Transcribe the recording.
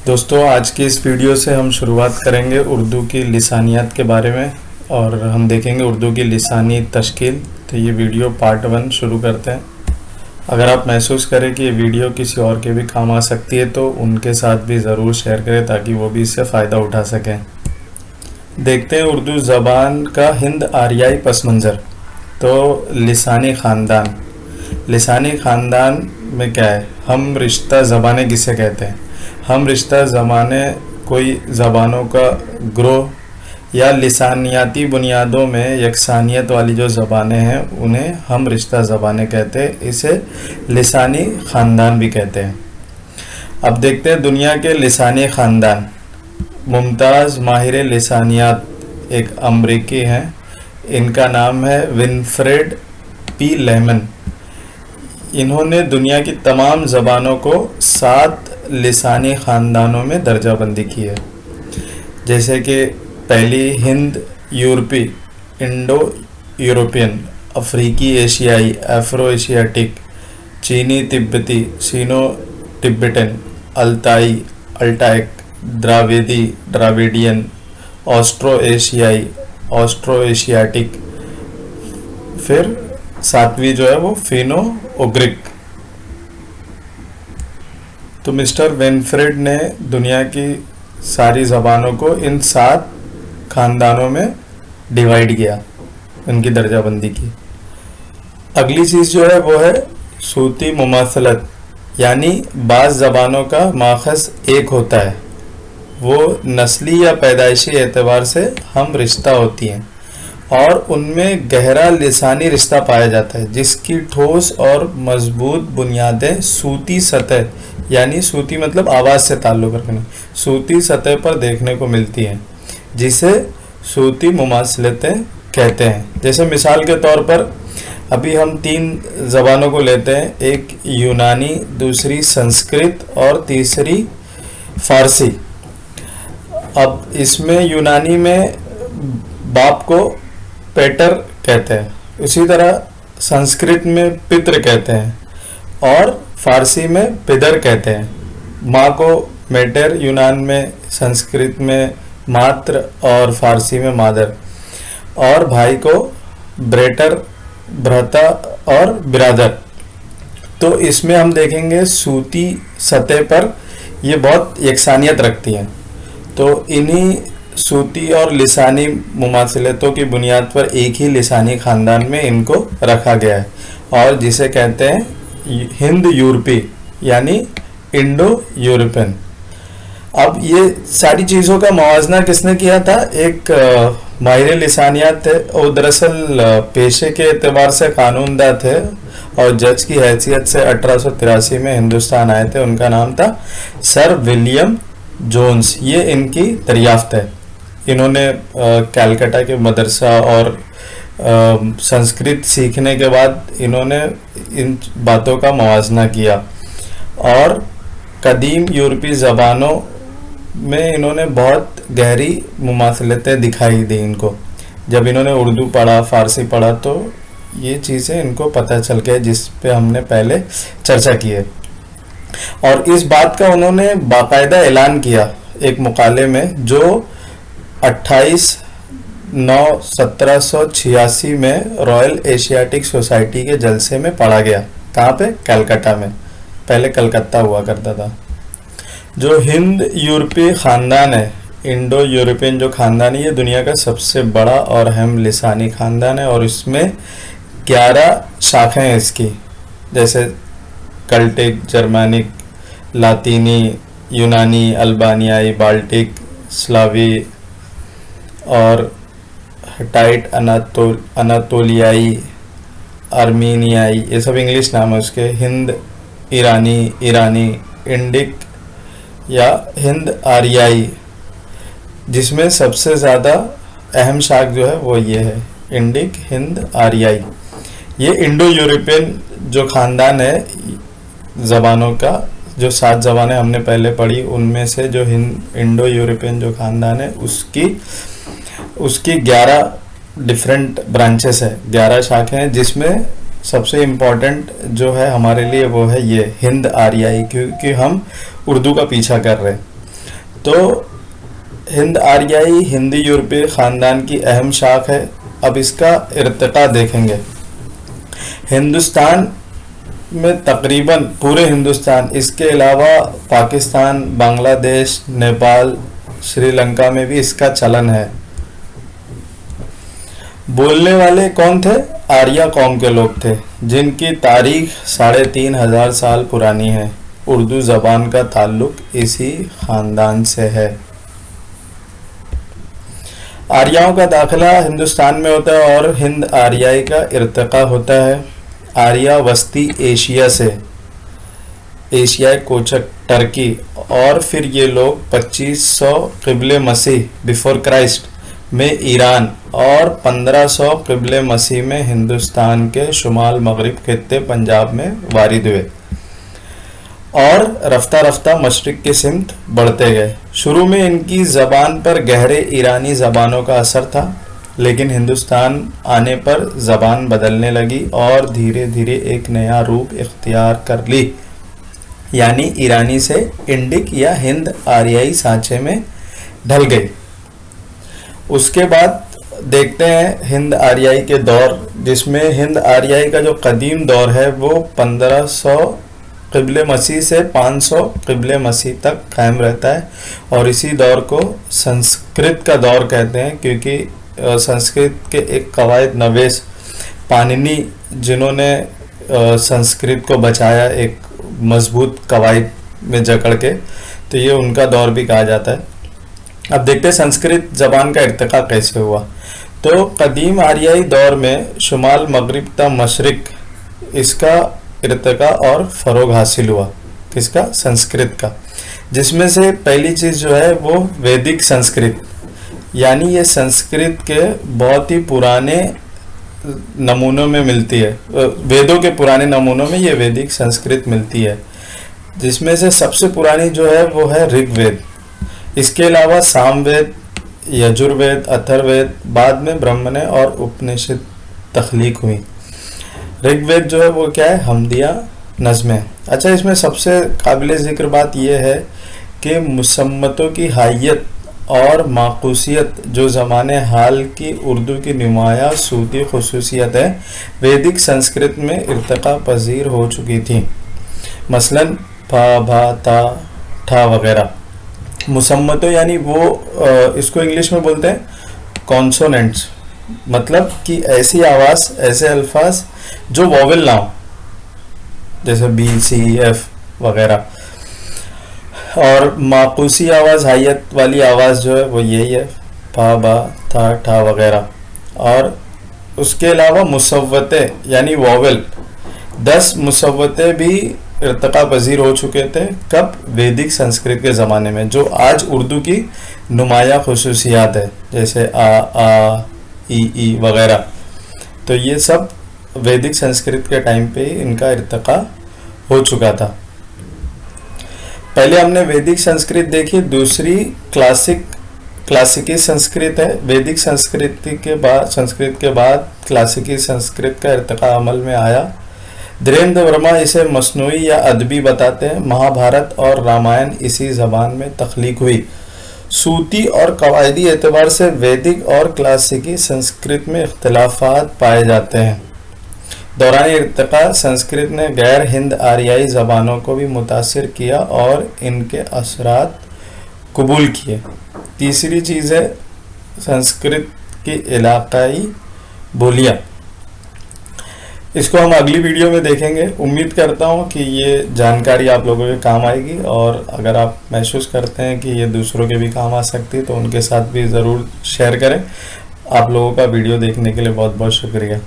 दोस्तों, आज की इस वीडियो से हम शुरुआत करेंगे उर्दू की लिसानियात के बारे में और हम देखेंगे उर्दू की लिसानी तश्कील। तो ये वीडियो पार्ट 1 शुरू करते हैं। अगर आप महसूस करें कि ये वीडियो किसी और के भी काम आ सकती है तो उनके साथ भी ज़रूर शेयर करें ताकि वो भी इससे फ़ायदा उठा सकें। देखते हैं उर्दू ज़बान का हिंद आरियाई पस मंज़र। तो लिसानी ख़ानदान, लिसानी ख़ानदान में क्या है? हम रिश्ता ज़बानें किसे कहते हैं? हम रिश्ता ज़बानें कोई ज़बानों का ग्रोह या लिसानियाती बुनियादों में यकसानियत वाली जो ज़बानें हैं उन्हें हम रिश्ता ज़बानें कहते हैं। इसे लिसानी ख़ानदान भी कहते हैं। अब देखते हैं दुनिया के लिसानी ख़ानदान। मुमताज़ माहिर लिसानियात एक अमरीकी हैं, इनका नाम है विनफ्रेड पी लेमन। इन्होंने दुनिया की तमाम ज़बानों को 7 लिसानी ख़ानदानों में दर्जाबंदी की है, जैसे कि पहली हिंद यूरोपी, इंडो यूरोपियन, अफ्रीकी एशियाई, एफ्रो एशियाटिक, चीनी तिब्बती, सीनो तिब्बतन, अल्ताई अल्टाइक, द्राविडी द्राविडियन, ऑस्ट्रो एशियाई, ऑस्ट्रो एशियाटिक, फिर 7वीं जो है वो फिनो उग्रिक। तो मिस्टर विनफ्रेड ने दुनिया की सारी ज़बानों को इन 7 ख़ानदानों में डिवाइड किया, उनकी दर्जाबंदी की। अगली चीज़ जो है वो है सूती मुमासलत, यानी बाज़ ज़बानों का माखज़ एक होता है, वो नस्ली या पैदाइशी एतबार से हम रिश्ता होती हैं और उनमें गहरा लिसानी रिश्ता पाया जाता है जिसकी ठोस और मजबूत बुनियादें सूती सतह, यानी सूती मतलब आवाज़ से ताल्लुक़ रखने, सूती सतह पर देखने को मिलती हैं, जिसे सूती मुमासलतें कहते हैं। जैसे मिसाल के तौर पर अभी हम 3 ज़बानों को लेते हैं, एक यूनानी, दूसरी संस्कृत और तीसरी फ़ारसी। अब इसमें यूनानी में बाप को पेटर कहते हैं, उसी तरह संस्कृत में पितृ कहते हैं और फ़ारसी में पिदर कहते हैं। माँ को मेटर यूनान में, संस्कृत में मात्र और फ़ारसी में मादर, और भाई को ब्रेटर, भ्राता और बिरादर। तो इसमें हम देखेंगे सूती सतह पर ये बहुत यकसानियत रखती हैं। तो इन्हीं सूती और लिसानी मुमासलतों की बुनियाद पर एक ही लिसानी ख़ानदान में इनको रखा गया है और जिसे कहते हैं हिंद यूरोपी, यानी इंडो यूरोपियन। अब ये सारी चीज़ों का मवाजना किसने किया था? एक माहिर लिसानियात थे, वो दरअसल पेशे के एतबार से कानूनदा थे और जज की हैसियत से 1883 में हिंदुस्तान आए थे। उनका नाम था सर विलियम जोन्स। ये इनकी दरियाफ्त है। इन्होंने कलकत्ता के मदरसा और संस्कृत सीखने के बाद इन्होंने इन बातों का मवाजना किया और कदीम यूरोपी ज़बानों में इन्होंने बहुत गहरी मुमासलतें दिखाई दी इनको। जब इन्होंने उर्दू पढ़ा, फ़ारसी पढ़ा तो ये चीज़ें इनको पता चल गया, जिस पे हमने पहले चर्चा की है। और इस बात का उन्होंने बाकायदा ऐलान किया एक मुकाले में, जो 28/9/1786 में रॉयल एशियाटिक सोसाइटी के जलसे में पढ़ा गया। कहाँ पे? कलकत्ता में। पहले कलकत्ता हुआ करता था। जो हिंद यूरोपीय ख़ानदान है, इंडो यूरोपियन जो ख़ानदान है, ये दुनिया का सबसे बड़ा और अहम लिसानी ख़ानदान है और इसमें 11 शाखाएं हैं इसकी, जैसे कल्टिक, जर्मनिक, लातीनी, यूनानी, अल्बानियाई, बाल्टिक, स्लावी और हिटाइट, अनातोलियाई, आर्मीनियाई, ये सब इंग्लिश नाम है उसके। हिंद ईरानी, इंडिक या हिंद आरियाई, जिसमें सबसे ज़्यादा अहम शाख जो है वो ये है, इंडिक, हिंद आरियाई। ये इंडो यूरोपियन जो ख़ानदान है ज़बानों का, जो 7 ज़बानें हमने पहले पढ़ी उनमें से जो इंडो यूरोपियन जो ख़ानदान है उसकी 11 डिफरेंट ब्रांचेस है, 11 शाखें हैं, जिसमें सबसे इम्पोर्टेंट जो है हमारे लिए वो है ये हिंद आरियाई, क्योंकि हम उर्दू का पीछा कर रहे हैं। तो हिंद आर्याई हिंदी यूरोपीय ख़ानदान की अहम शाख है। अब इसका इर्तिक़ा देखेंगे। हिंदुस्तान में तकरीबन पूरे हिंदुस्तान, इसके अलावा पाकिस्तान, बांग्लादेश, नेपाल, श्रीलंका में भी इसका चलन है। बोलने वाले कौन थे? आर्या कौम के लोग थे, जिनकी तारीख 3500 साल पुरानी है। उर्दू ज़बान का ताल्लुक इसी ख़ानदान से है। आर्याओं का दाखिला हिंदुस्तान में होता है और हिंद आर्याई का इर्तिक़ा होता है। आर्या वस्ती एशिया से, एशियाई कोचक टर्की, और फिर ये लोग 2500 क़िबले मसीह बिफोर क्राइस्ट में ईरान और 1500 क़िबले मसीह में हिंदुस्तान के शुमाल मगरिब खित्ते पंजाब में वारिद हुए और रफ्ता रफ्ता मशरिक़ की सिमत बढ़ते गए। शुरू में इनकी ज़बान पर गहरे ईरानी ज़बानों का असर था, लेकिन हिंदुस्तान आने पर ज़बान बदलने लगी और धीरे धीरे एक नया रूप इख्तियार कर ली, यानी ईरानी से इंडिक या हिंद आर्याई सांचे में ढल गई। उसके बाद देखते हैं हिंद आर्याई के दौर, जिसमें हिंद आर्याई का जो कदीम दौर है वो 1500 क़िबले मसीह से 500 क़िबले मसीह तक कायम रहता है, और इसी दौर को संस्कृत का दौर कहते हैं, क्योंकि संस्कृत के एक कवायद नवेस पाणिनि, जिन्होंने संस्कृत को बचाया एक मजबूत कवायद में जकड़ के, तो ये उनका दौर भी कहा जाता है। अब देखते हैं संस्कृत ज़बान का इर्तिक़ा कैसे हुआ। तो कदीम आर्याई दौर में शुमाल मगरिब ता मशरिक़, इसका इर्तिक़ा और फ़रोग़ हासिल हुआ। किसका? संस्कृत का। जिसमें से पहली चीज़ जो है वो वैदिक संस्कृत, यानी ये संस्कृत के बहुत ही पुराने नमूनों में मिलती है। वेदों के पुराने नमूनों में ये वैदिक संस्कृत मिलती है, जिसमें से सबसे पुरानी जो है वो है ऋग्वेद। इसके अलावा सामवेद, यजुर्वेद, अथर्ववेद, बाद में ब्राह्मण और उपनिषद तख्लीक हुई। ऋग्वेद जो है वो क्या है? हमदिया नज़में। अच्छा, इसमें सबसे काबिल ज़िक्र बात यह है कि मुसम्मतों की हायत और माकूसियत जो ज़माने हाल की उर्दू की नुमाया सूती खुसूसियत है, वैदिक संस्कृत में इर्तिक़ा पज़ीर हो चुकी थी। मसलन फा, भा, ता, ठा वगैरह। मुसम्मतों यानी वो इसको इंग्लिश में बोलते हैं कॉन्सोनेंट्स, मतलब कि ऐसी आवाज़, ऐसे अल्फाज जो वोवेल ना हो, जैसे बी, सी, एफ वगैरह। और माकूसी आवाज़, हायत वाली आवाज़ जो है वो यही है, फा, बा, था, ठा वगैरह। और उसके अलावा मुसव्वते यानी वोवेल, 10 मुसव्वते भी इर्तिक़ा पज़ीर हो चुके थे। कब? वैदिक संस्कृत के ज़माने में, जो आज उर्दू की नुमाया खुसूसियात है, जैसे आ, ई वगैरह। तो ये सब वैदिक संस्कृत के टाइम पे इनका इर्तिक़ा हो चुका था। पहले हमने वैदिक संस्कृत देखी, दूसरी क्लासिकी संस्कृत है। वैदिक संस्कृत के बाद क्लासिकी संस्कृत का इर्तिक़ा अमल में आया। धीरेन्द्र वर्मा इसे मसनूई या अदबी बताते हैं। महाभारत और रामायण इसी ज़बान में तख्लीक हुई। सूती और कवायदी एतबार से वैदिक और क्लासिकी संस्कृत में इख्तिलाफात पाए जाते हैं। दौरान इर्तिक़ा संस्कृत ने गैर हिंद आर्याई ज़बानों को भी मुतासिर किया और इनके असरात कबूल किए। तीसरी चीज़ है संस्कृत की इलाक़ाई बोलियाँ। इसको हम अगली वीडियो में देखेंगे। उम्मीद करता हूँ कि ये जानकारी आप लोगों के काम आएगी, और अगर आप महसूस करते हैं कि ये दूसरों के भी काम आ सकती है तो उनके साथ भी ज़रूर शेयर करें। आप लोगों का वीडियो देखने के लिए बहुत बहुत शुक्रिया।